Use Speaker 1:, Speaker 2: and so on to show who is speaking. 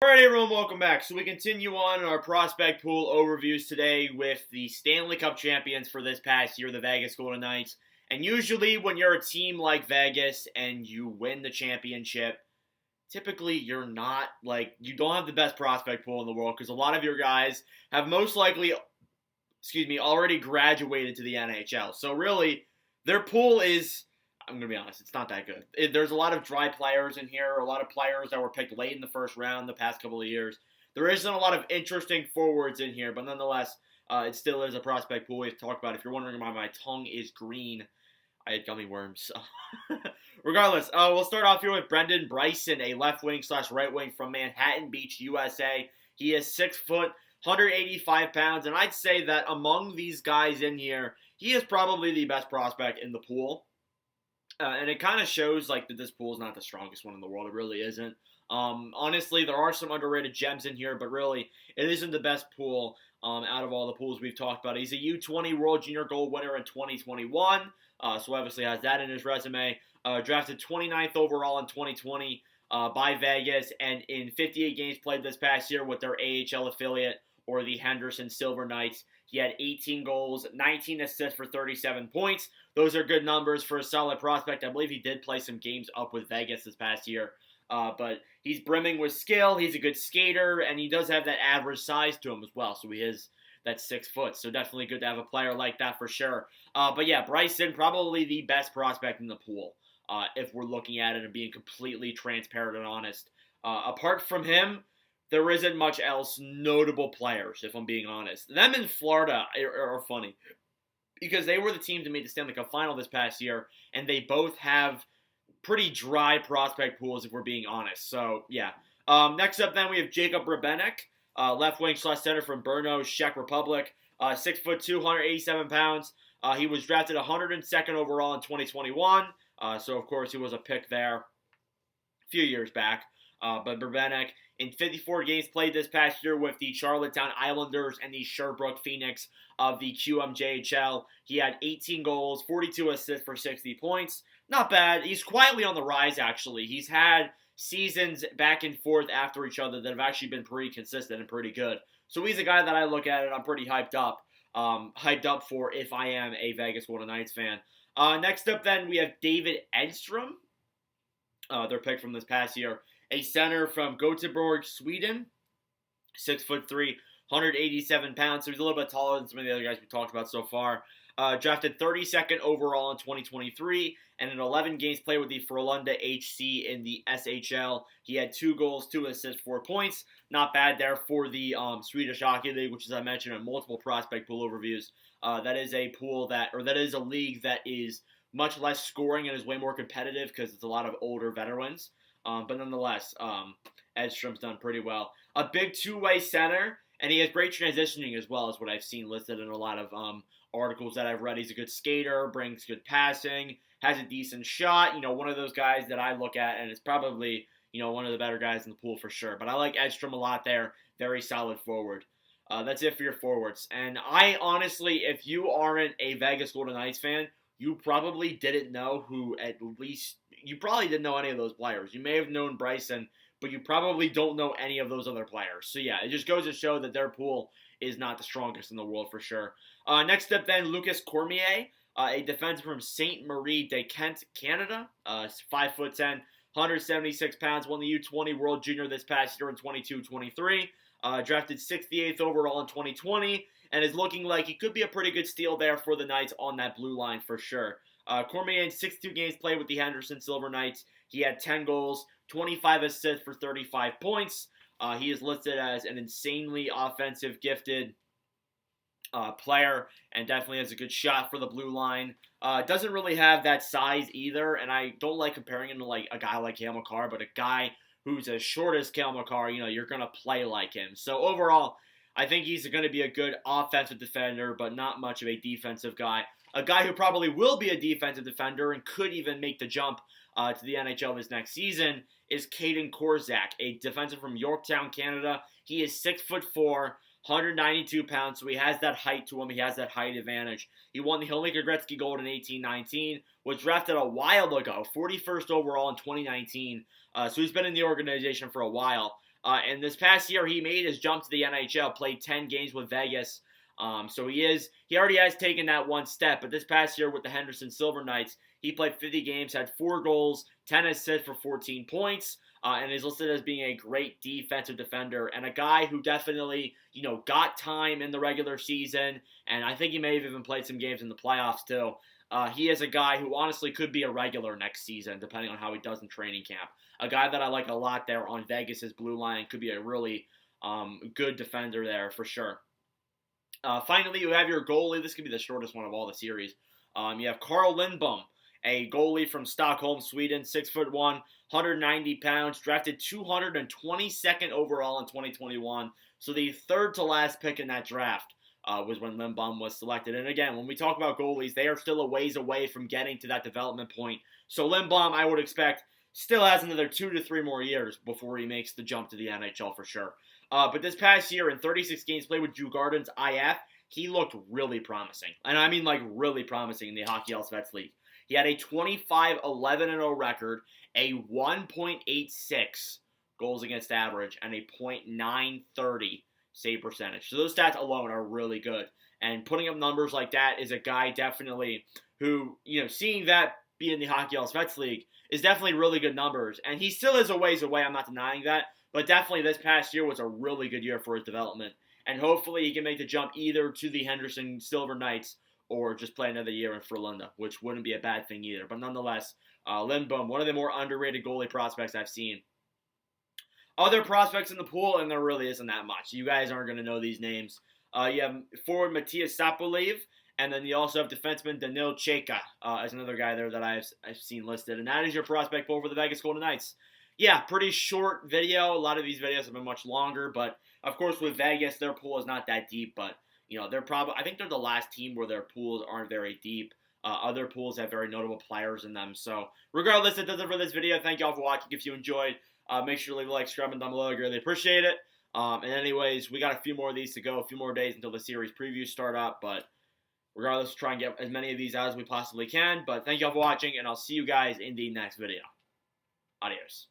Speaker 1: Alright everyone, welcome back. So we continue on in our prospect pool overviews today with the Stanley Cup champions for this past year, the Vegas Golden Knights. And usually when you're a team like Vegas and you win the championship, typically you're not, you don't have the best prospect pool in the world because a lot of your guys have most likely, already graduated to the NHL. So really, their pool is, I'm going to be honest, it's not that good. There's a lot of dry players in here, a lot of players that were picked late in the first round the past couple of years. There isn't a lot of interesting forwards in here, but nonetheless, it still is a prospect pool we've talked about. If you're wondering why my tongue is green, I had gummy worms. So. Regardless, we'll start off here with Brendan Bryson, a left wing / right wing from Manhattan Beach, USA. He is 6 foot, 185 pounds, and I'd say that among these guys in here, he is probably the best prospect in the pool. And it kind of shows that this pool is not the strongest one in the world. It really isn't. Honestly, there are some underrated gems in here, but really, it isn't the best pool out of all the pools we've talked about. He's a U20 World Junior Gold winner in 2021, so obviously has that in his resume. Drafted 29th overall in 2020 by Vegas, and in 58 games played this past year with their AHL affiliate, or the Henderson Silver Knights, he had 18 goals, 19 assists for 37 points. Those are good numbers for a solid prospect. I believe he did play some games up with Vegas this past year. But he's brimming with skill. He's a good skater, and he does have that average size to him as well. So he is that 6 foot. So definitely good to have a player like that for sure. But yeah, Bryson, probably the best prospect in the pool, if we're looking at it and being completely transparent and honest. Apart from him, there isn't much else notable players, if I'm being honest. Them in Florida are funny because they were the team to make the Stanley Cup final this past year, and they both have pretty dry prospect pools, if we're being honest. So, yeah. Next up, then, we have Jakub Hrebenek, left wing / center from Brno, Czech Republic. 6 foot 287 pounds. He was drafted 102nd overall in 2021. So, of course, he was a pick there a few years back. But Hrebenek, in 54 games played this past year with the Charlottetown Islanders and the Sherbrooke Phoenix of the QMJHL, he had 18 goals, 42 assists for 60 points. Not bad. He's quietly on the rise, actually. He's had seasons back and forth after each other that have actually been pretty consistent and pretty good. So he's a guy that I look at and I'm pretty hyped up. For if I am a Vegas Golden Knights fan. Next up, then, we have David Edstrom, their pick from this past year. A center from Gothenburg, Sweden, 6'3", 187 pounds. So he's a little bit taller than some of the other guys we talked about so far. Drafted 32nd overall in 2023, and in 11 games played with the Frölunda HC in the SHL. He had 2 goals, 2 assists, 4 points. Not bad there for the Swedish Hockey League, which, as I mentioned in multiple prospect pool overviews, that is a league that is much less scoring and is way more competitive because it's a lot of older veterans. But nonetheless, Edstrom's done pretty well. A big two-way center, and he has great transitioning as well, is what I've seen listed in a lot of articles that I've read. He's a good skater, brings good passing, has a decent shot. One of those guys that I look at, and it's probably, one of the better guys in the pool for sure. But I like Edstrom a lot there. Very solid forward. That's it for your forwards. And I honestly, if you aren't a Vegas Golden Knights fan, you probably didn't know you probably didn't know any of those players. You may have known Bryson, but you probably don't know any of those other players. So yeah, it just goes to show that their pool is not the strongest in the world for sure. Next up then, Lucas Cormier, a defenseman from Saint Marie de Kent, Canada, 5'10", 176 pounds, won the U20 World Junior this past year in 22-23. Drafted 68th overall in 2020, and is looking like he could be a pretty good steal there for the Knights on that blue line for sure. Cormier in 62 games played with the Henderson Silver Knights. He had 10 goals, 25 assists for 35 points. He is listed as an insanely offensive gifted player and definitely has a good shot for the blue line. Doesn't really have that size either, and I don't like comparing him to a guy like Cale Makar, but a guy who's as short as Cale Makar, you're going to play like him. So overall, I think he's going to be a good offensive defender, but not much of a defensive guy. A guy who probably will be a defensive defender and could even make the jump to the NHL this next season is Kaedan Korczak, a defensive from Yorktown, Canada. He is 6'4", 192 pounds, so he has that height to him. He has that height advantage. He won the Hlinka Gretzky Gold in 18-19, was drafted a while ago, 41st overall in 2019. So he's been in the organization for a while. And this past year, he made his jump to the NHL, played 10 games with Vegas. So he already has taken that one step. But this past year with the Henderson Silver Knights, he played 50 games, had 4 goals, 10 assists for 14 points. And is listed as being a great defensive defender and a guy who definitely, got time in the regular season. And I think he may have even played some games in the playoffs too. He is a guy who honestly could be a regular next season, depending on how he does in training camp. A guy that I like a lot there on Vegas's blue line, could be a really good defender there for sure. Finally, you have your goalie. This could be the shortest one of all the series. You have Carl Lindbom, a goalie from Stockholm, Sweden, 6'1", 190 pounds, drafted 222nd overall in 2021. So the third to last pick in that draft was when Lindbom was selected. And again, when we talk about goalies, they are still a ways away from getting to that development point. So Lindbom, I would expect, still has another 2 to 3 more years before he makes the jump to the NHL for sure. But this past year, in 36 games played with Djurgårdens IF, he looked really promising. And I mean really promising in the Hockey Allsvenskan League. He had a 25-11-0 record, a 1.86 goals against average, and a .930 save percentage. So those stats alone are really good. And putting up numbers like that is a guy definitely who, seeing that be in the Hockey Allsvenskan League is definitely really good numbers. And he still is a ways away, I'm not denying that. But definitely this past year was a really good year for his development. And hopefully he can make the jump either to the Henderson Silver Knights or just play another year in Frölunda, which wouldn't be a bad thing either. But nonetheless, Lindbom, one of the more underrated goalie prospects I've seen. Other prospects in the pool, and there really isn't that much. You guys aren't going to know these names. You have forward Matthias Sapoliv, and then you also have defenseman Danil Cheka as another guy there that I've seen listed. And that is your prospect pool for the Vegas Golden Knights. Yeah, pretty short video. A lot of these videos have been much longer, but of course with Vegas, their pool is not that deep, but I think they're the last team where their pools aren't very deep. Other pools have very notable players in them. So regardless, that does it for this video. Thank you all for watching. If you enjoyed, make sure to leave a like, subscribe, and down below. I really appreciate it. And anyways, we got a few more of these to go, a few more days until the series previews start up. But regardless, try and get as many of these out as we possibly can. But thank you all for watching, and I'll see you guys in the next video. Adios.